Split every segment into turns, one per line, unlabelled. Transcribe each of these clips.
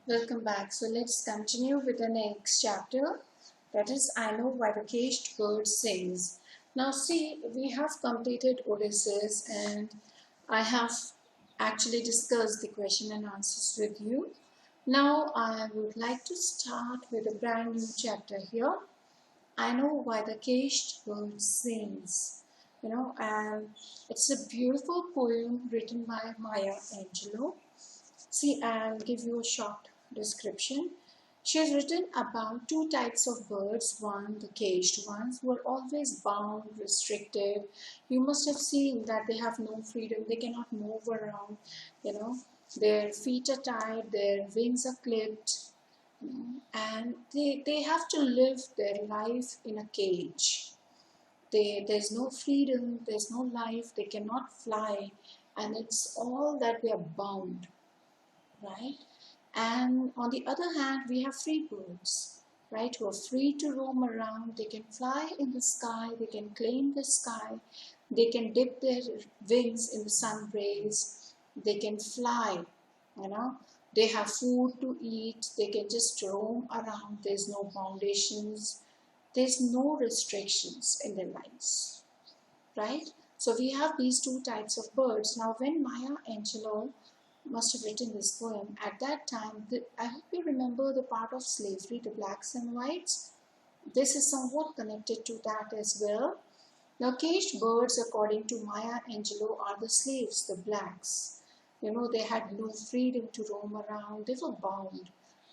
Welcome back. So let's continue with the next chapter. That is, I know why the caged bird sings. Now, see, we have completed Odysseus and I have actually discussed the question and answers with you. Now, I would like to start with a brand new chapter here. I know why the caged bird sings. And it's a beautiful poem written by Maya Angelou. See, I'll give you a short description. She has written about two types of birds. One, the caged ones, who are always bound, restricted. You must have seen that they have no freedom. They cannot move around. You know, their feet are tied, their wings are clipped, and they have to live their life in a cage. There's no freedom, there's no life, they cannot fly, and it's all that they are bound, right? And on the other hand, we have free birds, right, who are free to roam around. They can fly in the sky, they can claim the sky, they can dip their wings in the sun rays, they can fly, you know, they have food to eat, they can just roam around. There's no foundations, there's no restrictions in their lives, right? So we have these two types of birds. Now, when Maya Angelou must have written this poem at that time, I hope you remember the part of slavery, the blacks and whites. This is somewhat connected to that as well. Now, caged birds, according to Maya Angelou, are the slaves, the blacks. They had no freedom to roam around, they were bound,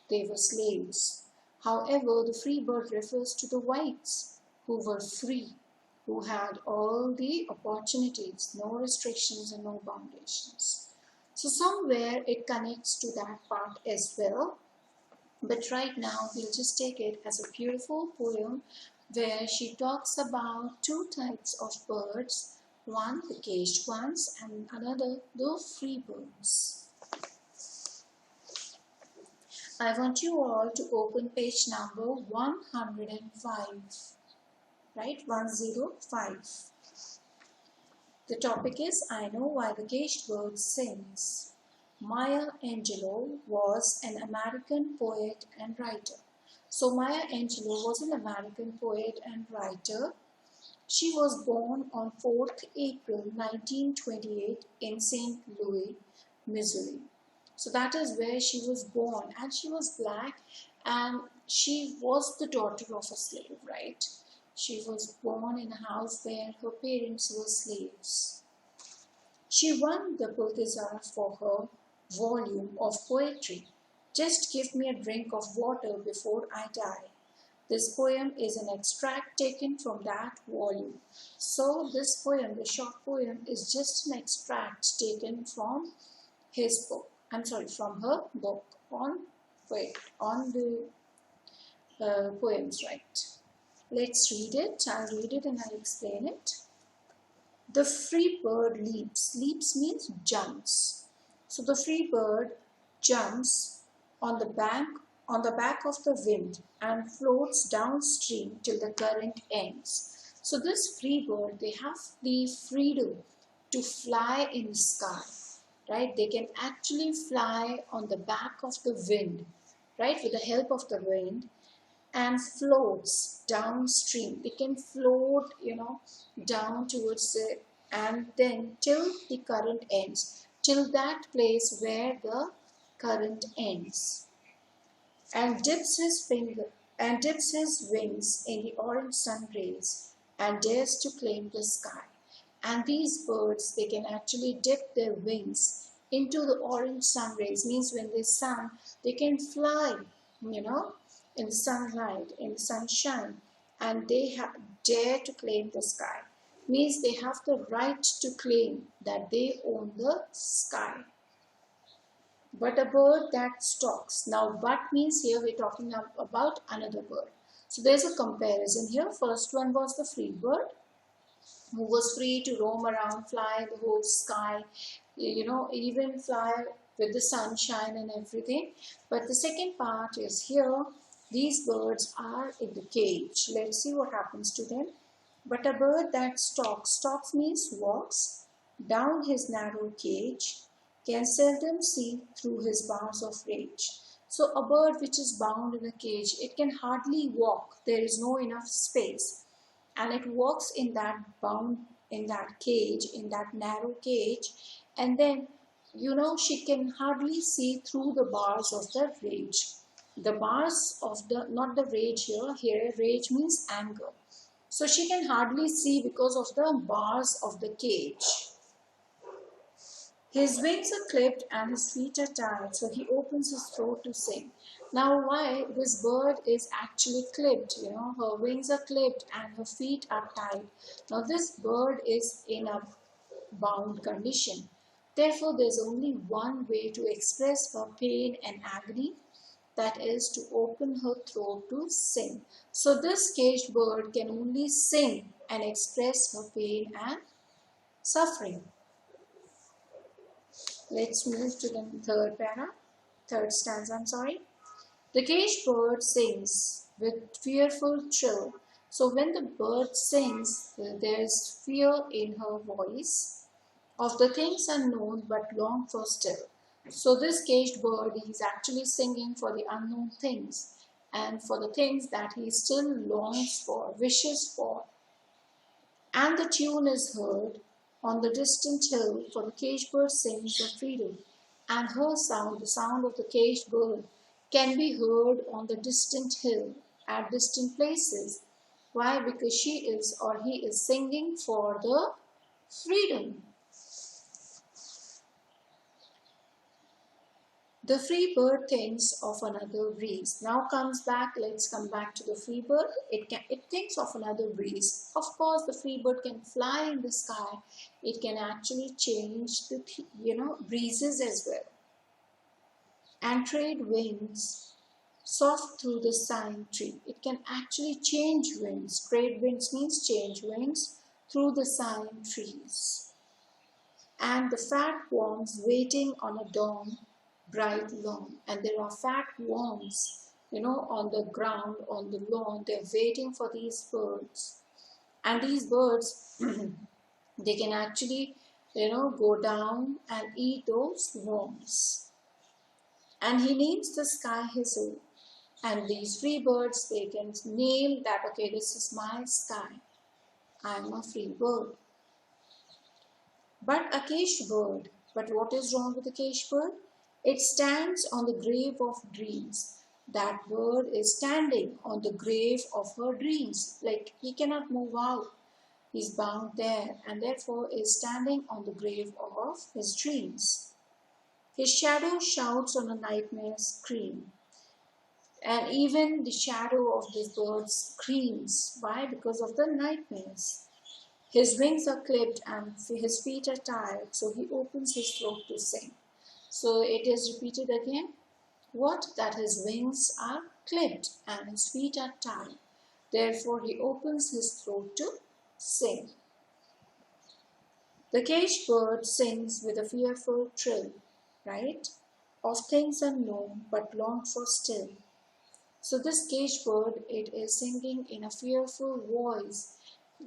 they were slaves. However, the free bird refers to the whites who were free, who had all the opportunities, no restrictions and no foundations. So somewhere it connects to that part as well. But right now we'll just take it as a beautiful poem where she talks about two types of birds. One, the caged ones, and another, the free birds. I want you all to open page number 105, right? 105. The topic is, I know why the caged bird sings. Maya Angelou was an American poet and writer. So Maya Angelou was an American poet and writer. She was born on 4th April 1928 in St. Louis, Missouri. So that is where she was born, and she was black, and she was the daughter of a slave, right? She was born in a house where her parents were slaves. She won the Pulitzer for her volume of poetry, Just Give Me a Drink of Water Before I Die. This poem is an extract taken from that volume. So this poem, the short poem, is just an extract taken from his book. From her book on the poems, right? Let's read it. I'll read it and I'll explain it. The free bird leaps. Leaps means jumps. So the free bird jumps on the back of the wind and floats downstream till the current ends. So this free bird, they have the freedom to fly in the sky, right? They can actually fly on the back of the wind, right? With the help of the wind, and floats downstream. They can float, down towards it, and then till the current ends, till that place where the current ends, and dips his wings in the orange sun rays and dares to claim the sky. And these birds, they can actually dip their wings into the orange sun rays, means when they sun, they can fly, in the sunlight, in the sunshine, and they dare to claim the sky. Means they have the right to claim that they own the sky. But a bird that stalks. Now, but means here we're talking about another bird. So there's a comparison here. First one was the free bird, who was free to roam around, fly the whole sky, even fly with the sunshine and everything. But the second part is here, these birds are in the cage. Let's see what happens to them. But a bird that stalks means walks, down his narrow cage, can seldom see through his bars of rage. So a bird which is bound in a cage, it can hardly walk. There is no enough space, and it walks in that bound, in that cage, in that narrow cage, and then she can hardly see through the bars of the rage. The bars of the, not the rage here rage means anger. So she can hardly see because of the bars of the cage. His wings are clipped and his feet are tied, so he opens his throat to sing. Now, why this bird is actually clipped? Her wings are clipped and her feet are tied. Now, this bird is in a bound condition. Therefore, there's only one way to express her pain and agony, that is to open her throat to sing. So, this caged bird can only sing and express her pain and suffering. Let's move to the third stanza, The caged bird sings with fearful trill. So when the bird sings, there is fear in her voice of the things unknown but longed for still. So this caged bird is actually singing for the unknown things and for the things that he still longs for, wishes for. And the tune is heard on the distant hill, for the caged bird sings of freedom, and her sound, the sound of the caged bird, can be heard on the distant hill, at distant places. Why? Because she is or he is singing for the freedom. The free bird thinks of another breeze. Now let's come back to the free bird. It thinks of another breeze. Of course, the free bird can fly in the sky. It can actually change the, breezes as well. And trade wings soft through the sighing tree. It can actually change winds. Trade winds means change winds through the sighing trees. And the fat worms waiting on a dawn bright lawn, and there are fat worms on the ground, on the lawn. They're waiting for these birds, and these birds they can actually go down and eat those worms. And he names the sky his own, and these free birds, they can name that, okay, this is my sky, I'm a free bird. But a caged bird, but what is wrong with the caged bird? It stands on the grave of dreams. That bird is standing on the grave of her dreams. Like he cannot move out. He's bound there and therefore is standing on the grave of his dreams. His shadow shouts on a nightmare's scream. And even the shadow of this bird screams. Why? Because of the nightmares. His wings are clipped and his feet are tied, so he opens his throat to sing. So it is repeated again. What? That his wings are clipped and his feet are tied. Therefore he opens his throat to sing. The caged bird sings with a fearful trill, right? Of things unknown but longed for still. So this caged bird, it is singing in a fearful voice.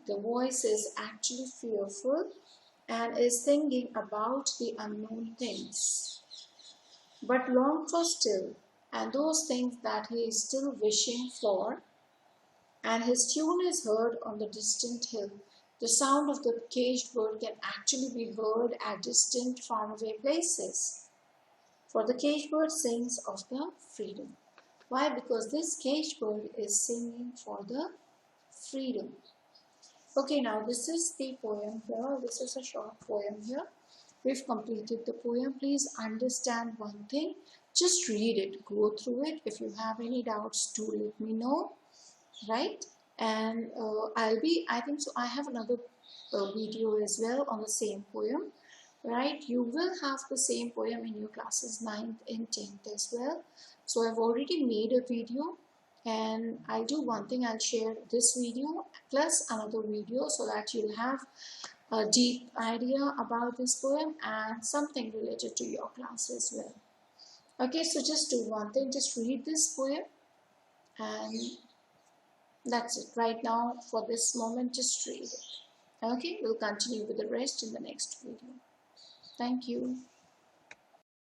The voice is actually fearful and is thinking about the unknown things, but long for still, and those things that he is still wishing for. And his tune is heard on the distant hill. The sound of the caged bird can actually be heard at distant, faraway places. For the caged bird sings of the freedom. Why? Because this caged bird is singing for the freedom. Okay, now this is the poem here. This is a short poem here. We've completed the poem. Please understand one thing. Just read it. Go through it. If you have any doubts, do let me know. Right? And I think so, I have another video as well on the same poem. Right? You will have the same poem in your classes 9th and 10th as well. So I've already made a video. And I'll do one thing, I'll share this video plus another video so that you'll have a deep idea about this poem and something related to your class as well. Okay, so just do one thing, just read this poem and that's it. Right now, for this moment, just read it. Okay, we'll continue with the rest in the next video. Thank you.